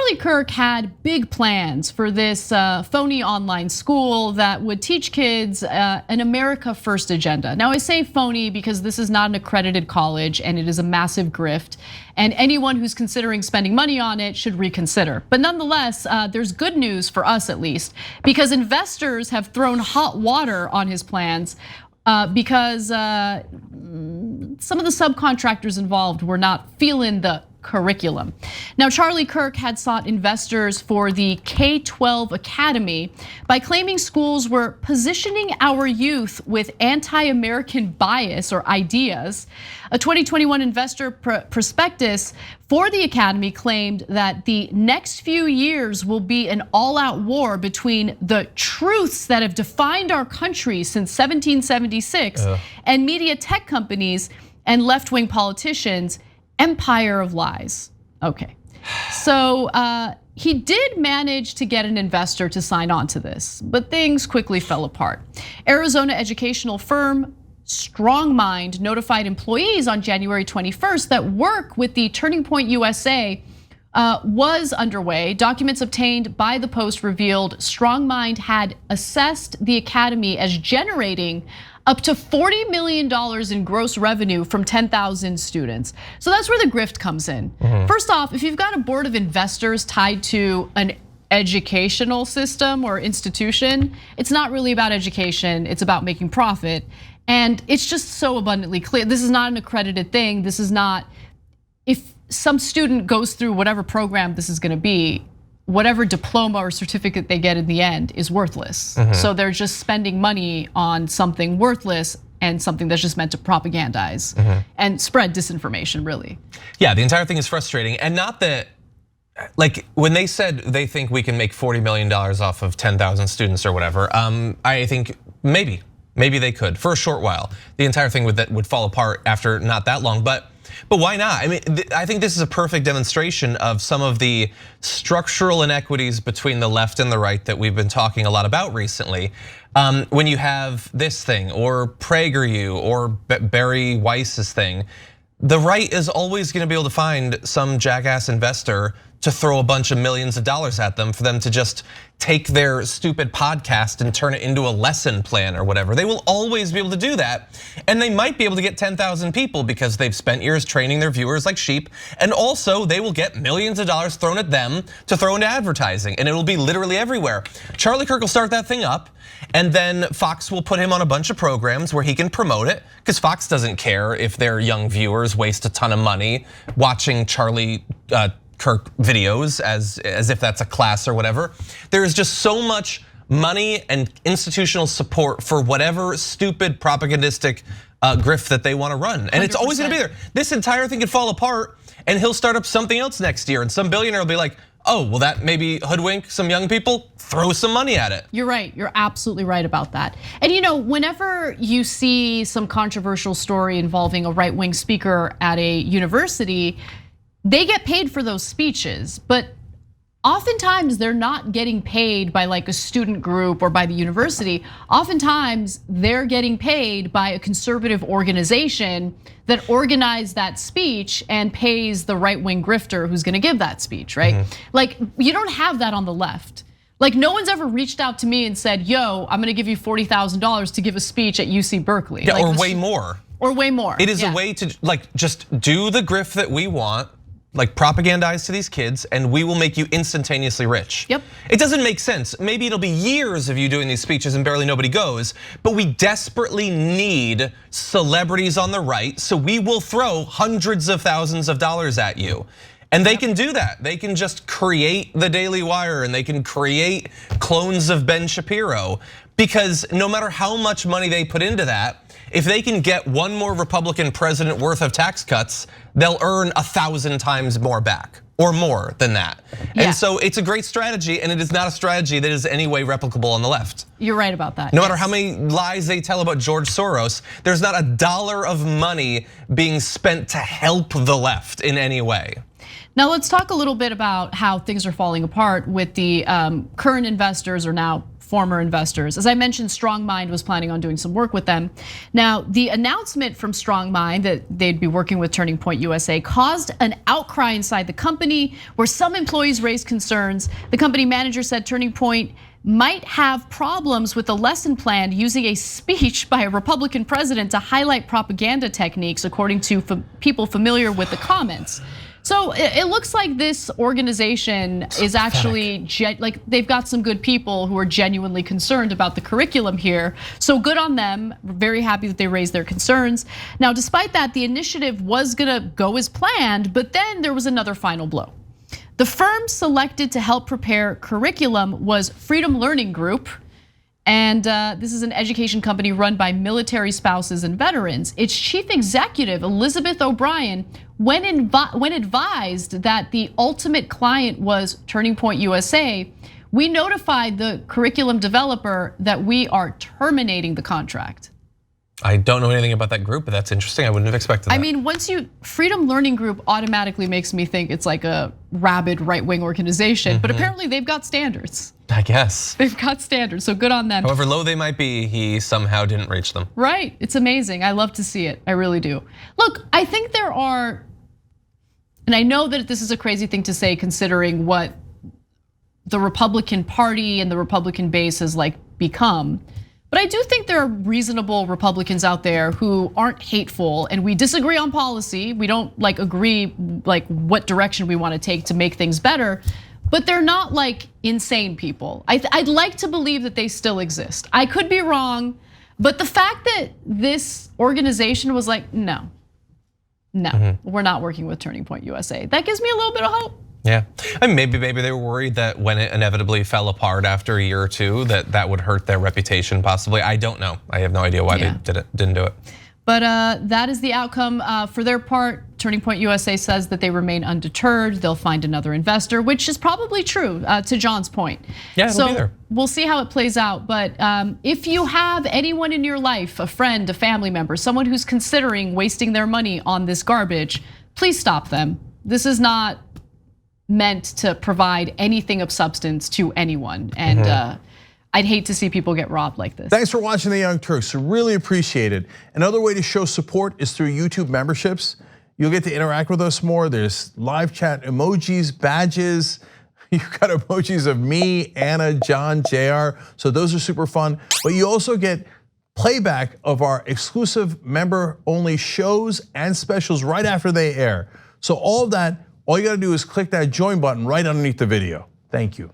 Charlie Kirk had big plans for this phony online school that would teach kids an America First agenda. Now I say phony because this is not an accredited college and it is a massive grift. And anyone who's considering spending money on it should reconsider. But nonetheless, there's good news for us at least, because investors have thrown hot water on his plans because some of the subcontractors involved were not feeling the curriculum. Now, Charlie Kirk had sought investors for the K-12 Academy by claiming schools were positioning our youth with anti-American bias or ideas. A 2021 investor prospectus for the academy claimed that the next few years will be an all-out war between the truths that have defined our country since 1776 and media tech companies and left-wing politicians. Empire of lies. Okay, so he did manage to get an investor to sign on to this, but things quickly fell apart. Arizona educational firm StrongMind notified employees on January 21st that work with the Turning Point USA was underway. Documents obtained by the Post revealed StrongMind had assessed the academy as generating up to $40 million in gross revenue from 10,000 students. So that's where the grift comes in. First off, if you've got a board of investors tied to an educational system or institution, it's not really about education, it's about making profit. And it's just so abundantly clear. This is not an accredited thing. This is not, if some student goes through whatever program this is gonna be, whatever diploma or certificate they get in the end is worthless. So they're just spending money on something worthless and something that's just meant to propagandize and spread disinformation, really. Yeah, the entire thing is frustrating. And not that, like when they said they think we can make $40 million off of 10,000 students or whatever, I think maybe they could for a short while. The entire thing would fall apart after not that long, but why not? I mean, I think this is a perfect demonstration of some of the structural inequities between the left and the right that we've been talking a lot about recently. When you have this thing or PragerU or Barry Weiss's thing, the right is always gonna be able to find some jackass investor to throw a bunch of millions of dollars at them for them to just take their stupid podcast and turn it into a lesson plan or whatever. They will always be able to do that. And they might be able to get 10,000 people because they've spent years training their viewers like sheep. And also they will get millions of dollars thrown at them to throw into advertising, and it will be literally everywhere. Charlie Kirk will start that thing up, and then Fox will put him on a bunch of programs where he can promote it, because Fox doesn't care if their young viewers waste a ton of money watching Charlie Kirk videos as if that's a class or whatever. There is just so much money and institutional support for whatever stupid propagandistic grift that they want to run. And 100%. It's always gonna be there. This entire thing could fall apart and he'll start up something else next year, and some billionaire will be like, oh, will that maybe hoodwink some young people? Throw some money at it. You're right, you're absolutely right about that. And whenever you see some controversial story involving a right-wing speaker at a university, they get paid for those speeches, but oftentimes they're not getting paid by like a student group or by the university. Oftentimes they're getting paid by a conservative organization that organized that speech and pays the right-wing grifter who's gonna give that speech, right? Like, you don't have that on the left. Like, no one's ever reached out to me and said, yo, I'm gonna give you $40,000 to give a speech at UC Berkeley. Yeah, like, or way more. Or way more. It is a way to like just do the grift that we want, like propagandize to these kids, and we will make you instantaneously rich. Yep. It doesn't make sense. Maybe it'll be years of you doing these speeches and barely nobody goes, but we desperately need celebrities on the right, so we will throw hundreds of thousands of dollars at you. And they can do that. They can just create the Daily Wire and they can create clones of Ben Shapiro, because no matter how much money they put into that, if they can get one more Republican president worth of tax cuts, they'll earn 1,000 times more back, or more than that. Yeah. And so it's a great strategy, and it is not a strategy that is any way replicable on the left. You're right about that. No matter how many lies they tell about George Soros, there's not a dollar of money being spent to help the left in any way. Now let's talk a little bit about how things are falling apart with the current investors, or now former investors. As I mentioned, StrongMind was planning on doing some work with them. Now, the announcement from StrongMind that they'd be working with Turning Point USA caused an outcry inside the company where some employees raised concerns. The company manager said Turning Point might have problems with the lesson plan using a speech by a Republican president to highlight propaganda techniques, according to people familiar with the comments. So it looks like this organization is actually like they've got some good people who are genuinely concerned about the curriculum here. So good on them. We're very happy that they raised their concerns. Now, despite that, the initiative was gonna go as planned, but then there was another final blow. The firm selected to help prepare curriculum was Freedom Learning Group. And this is an education company run by military spouses and veterans. Its chief executive, Elizabeth O'Brien, when advised that the ultimate client was Turning Point USA, we notified the curriculum developer that we are terminating the contract. I don't know anything about that group, but that's interesting. I wouldn't have expected that. I mean, Freedom Learning Group automatically makes me think it's like a rabid right-wing organization, but apparently they've got standards. I guess. They've got standards, so good on them. However low they might be, he somehow didn't reach them. Right, it's amazing. I love to see it, I really do. Look, I think there are, and I know that this is a crazy thing to say considering what the Republican Party and the Republican base has become. But I do think there are reasonable Republicans out there who aren't hateful, and we disagree on policy. We don't agree what direction we want to take to make things better, but they're not insane people. I'd like to believe that they still exist. I could be wrong, but the fact that this organization was like, no, we're not working with Turning Point USA, that gives me a little bit of hope. Yeah, I mean, maybe they were worried that when it inevitably fell apart after a year or two, that would hurt their reputation possibly. I don't know. I have no idea why they didn't do it. But that is the outcome for their part. Turning Point USA says that they remain undeterred. They'll find another investor, which is probably true to John's point. Yeah, it'll be there. We'll see how it plays out. But if you have anyone in your life, a friend, a family member, someone who's considering wasting their money on this garbage, please stop them. This is not meant to provide anything of substance to anyone. And I'd hate to see people get robbed like this. Thanks for watching The Young Turks, really appreciate it. Another way to show support is through YouTube memberships. You'll get to interact with us more. There's live chat emojis, badges. You've got emojis of me, Anna, John, JR. So those are super fun. But you also get playback of our exclusive member-only shows and specials right after they air. So all of that, all you gotta do is click that join button right underneath the video. Thank you.